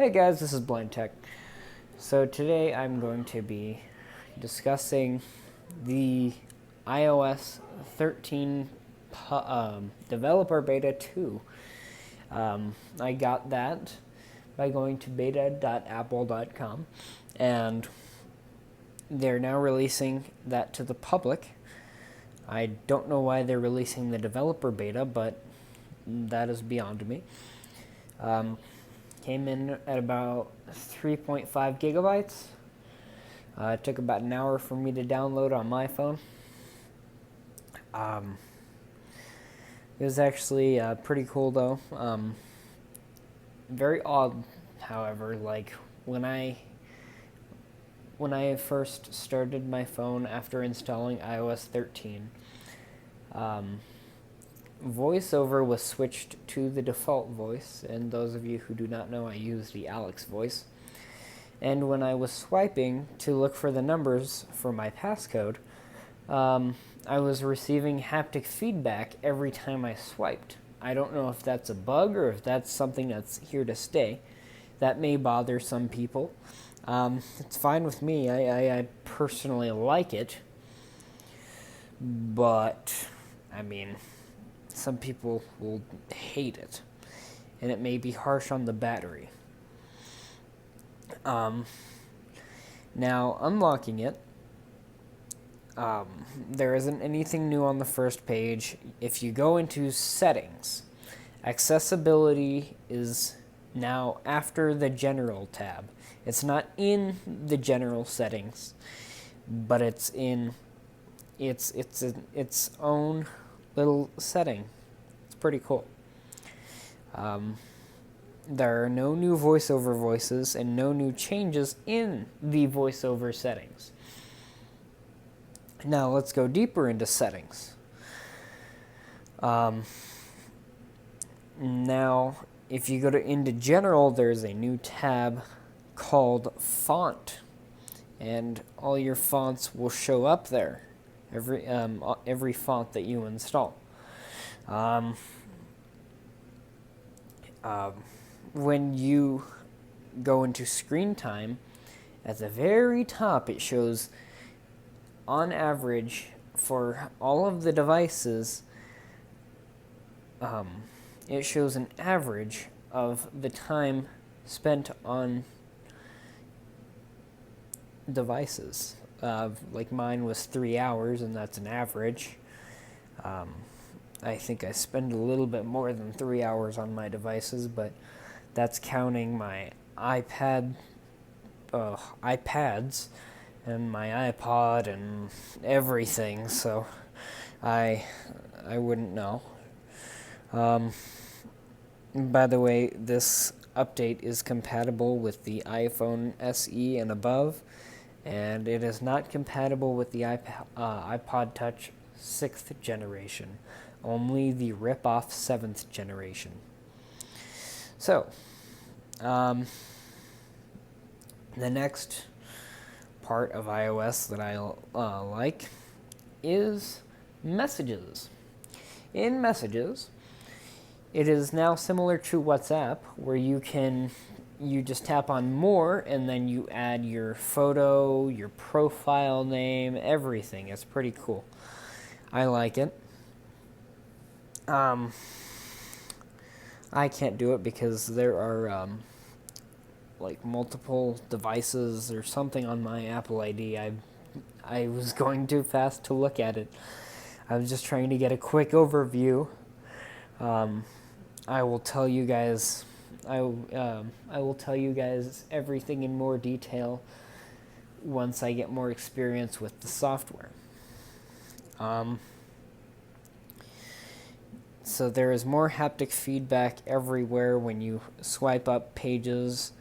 Hey guys, this is Blind Tech. So today I'm going to be discussing the iOS 13 developer beta 2. I got that by going to beta.apple.com, and they're now releasing that to the public. I don't know why they're releasing the developer beta, but that is beyond me. Came in at about 3.5 gigabytes. It took about an hour for me to download on my phone. It was actually pretty cool though. Very odd, however, like when I first started my phone after installing iOS 13, VoiceOver was switched to the default voice, and those of you who do not know, I use the Alex voice. And when I was swiping to look for the numbers for my passcode, I was receiving haptic feedback every time I swiped. I don't know if that's a bug or if that's something that's here to stay. That may bother some people. It's fine with me. I personally like it. But, I mean, some people will hate it. And it may be harsh on the battery. Now, unlocking it, there isn't anything new on the first page. If you go into settings, accessibility is now after the general tab. It's not in the general settings, but it's in its own little setting. It's pretty cool. There are no new VoiceOver voices and no new changes in the VoiceOver settings. Now let's go deeper into settings. Now, if you go into General, there's a new tab called Font, and all your fonts will show up there. Every font that you install. When you go into screen time, at the very top it shows, on average, for all of the devices, it shows an average of the time spent on devices. Like mine was 3 hours, and that's an average. I think I spend a little bit more than 3 hours on my devices, but that's counting my iPads and my iPod and everything. So I wouldn't know. By the way, this update is compatible with the iPhone SE and above, and it is not compatible with the iPod Touch 6th generation, only the rip-off 7th generation. So, the next part of iOS that I like is Messages. In Messages, it is now similar to WhatsApp, where you just tap on More, and then you add your photo, your profile name, everything. It's pretty cool. I like it. I can't do it because there are like multiple devices or something on my Apple ID. I was going too fast to look at it. I was just trying to get a quick overview. I will tell you guys. I will tell you guys everything in more detail once I get more experience with the software. So there is more haptic feedback everywhere when you swipe up pages.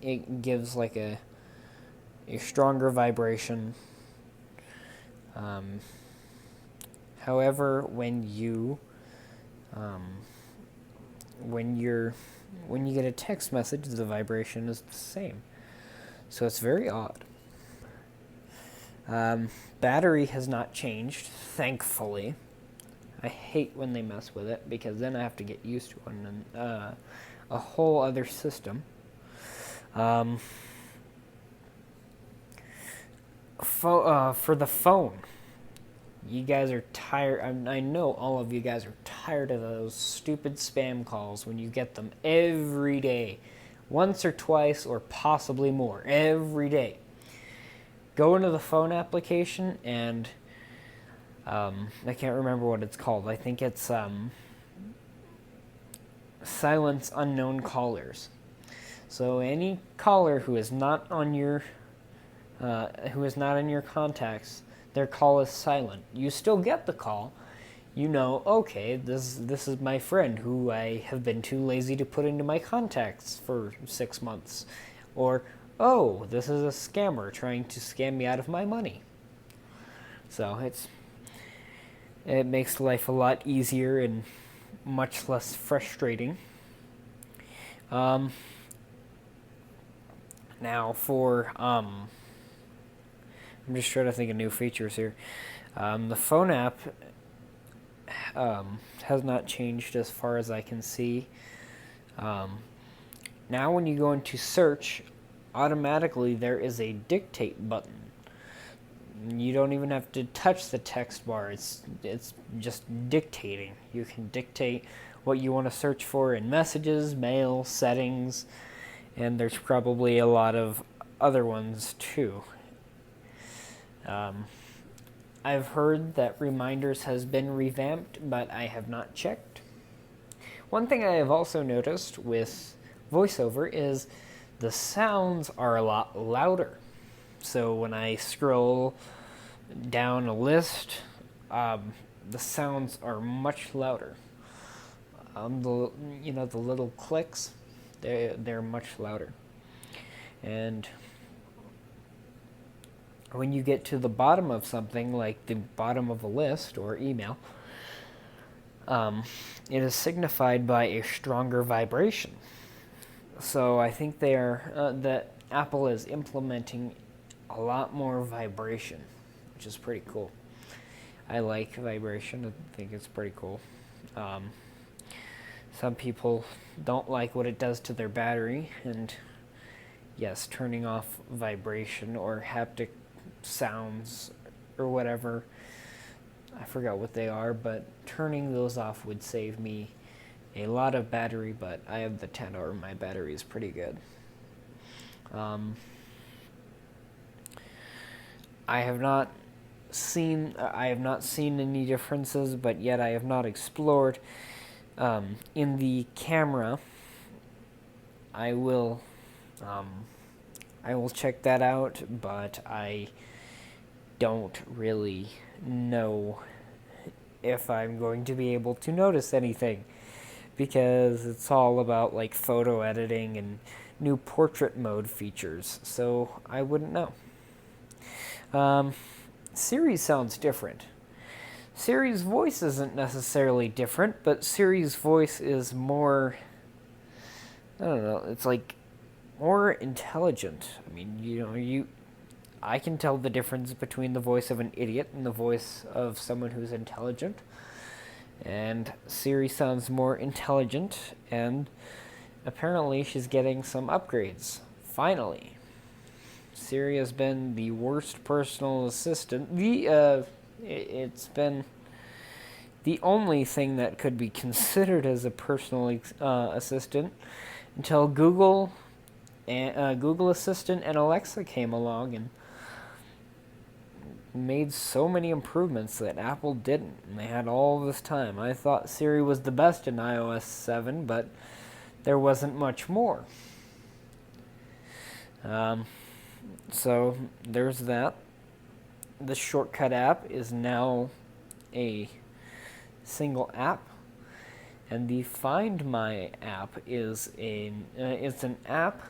It gives like a stronger vibration. However, when you get a text message, the vibration is the same. So it's very odd. Battery has not changed, thankfully. I hate when they mess with it because then I have to get used to it, and a whole other system. For the phone, you guys are tired. I know all of you guys are tired of those stupid spam calls when you get them every day, once or twice or possibly more every day. Go into the phone application and I can't remember what it's called. I think it's silence unknown callers. So any caller who is not on your who is not in your contacts, their call is silent. You still get the call. You know, okay, this is my friend who I have been too lazy to put into my contacts for 6 months. Or, oh, this is a scammer trying to scam me out of my money. So it makes life a lot easier and much less frustrating. Now for I'm just trying to think of new features here. The phone app has not changed as far as I can see. Now when you go into search, automatically there is a dictate button. You don't even have to touch the text bar. It's just dictating. You can dictate what you want to search for in messages, mail, settings, and there's probably a lot of other ones too. I've heard that Reminders has been revamped, but I have not checked. One thing I have also noticed with VoiceOver is the sounds are a lot louder. So when I scroll down a list, the sounds are much louder. The little clicks, they're much louder. And when you get to the bottom of something, like the bottom of a list or email, it is signified by a stronger vibration. So I think that Apple is implementing a lot more vibration, which is pretty cool. I like vibration. I think it's pretty cool. Some people don't like what it does to their battery, and yes, turning off vibration or haptic sounds or whatever, I forgot what they are, but turning those off would save me a lot of battery, but I have the 10-hour, my battery is pretty good. I have not seen any differences, but yet I have not explored. In the camera, I will check that out, but I don't really know if I'm going to be able to notice anything, because it's all about like photo editing and new portrait mode features, so I wouldn't know. Siri sounds different. Siri's voice isn't necessarily different, but Siri's voice is more, I don't know, it's like more intelligent. I mean, I can tell the difference between the voice of an idiot and the voice of someone who's intelligent. And Siri sounds more intelligent, and apparently she's getting some upgrades. Finally. Siri has been the worst personal assistant. It's been the only thing that could be considered as a personal assistant until Google Assistant and Alexa came along and made so many improvements that Apple didn't, and they had all this time. I thought Siri was the best in iOS 7, but there wasn't much more. So there's that. The Shortcut app is now a single app, and the Find My app is it's an app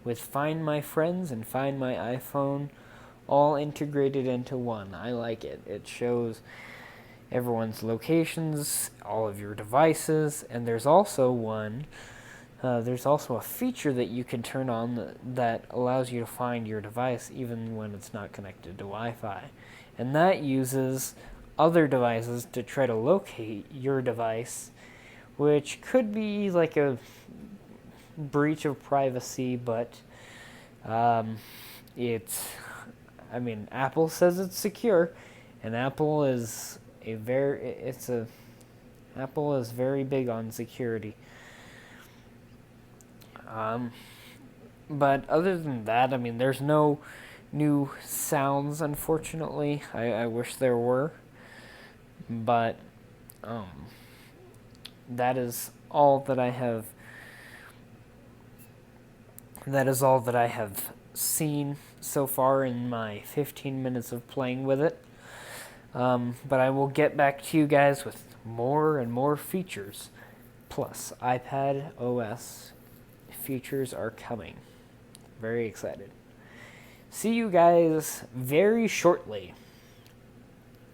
with Find My Friends and Find My iPhone all integrated into one. I like it. It shows everyone's locations, all of your devices, and there's also a feature that you can turn on that allows you to find your device even when it's not connected to Wi-Fi. And that uses other devices to try to locate your device which could be like a breach of privacy, but it's, I mean, Apple says it's secure, and Apple is Apple is very big on security. But other than that, I mean, there's no new sounds, unfortunately. I wish there were, but that is all that I have. That is all that I have seen so far in my 15 minutes of playing with it. But I will get back to you guys with more and more features. Plus, iPad OS features are coming. Very excited. See you guys very shortly.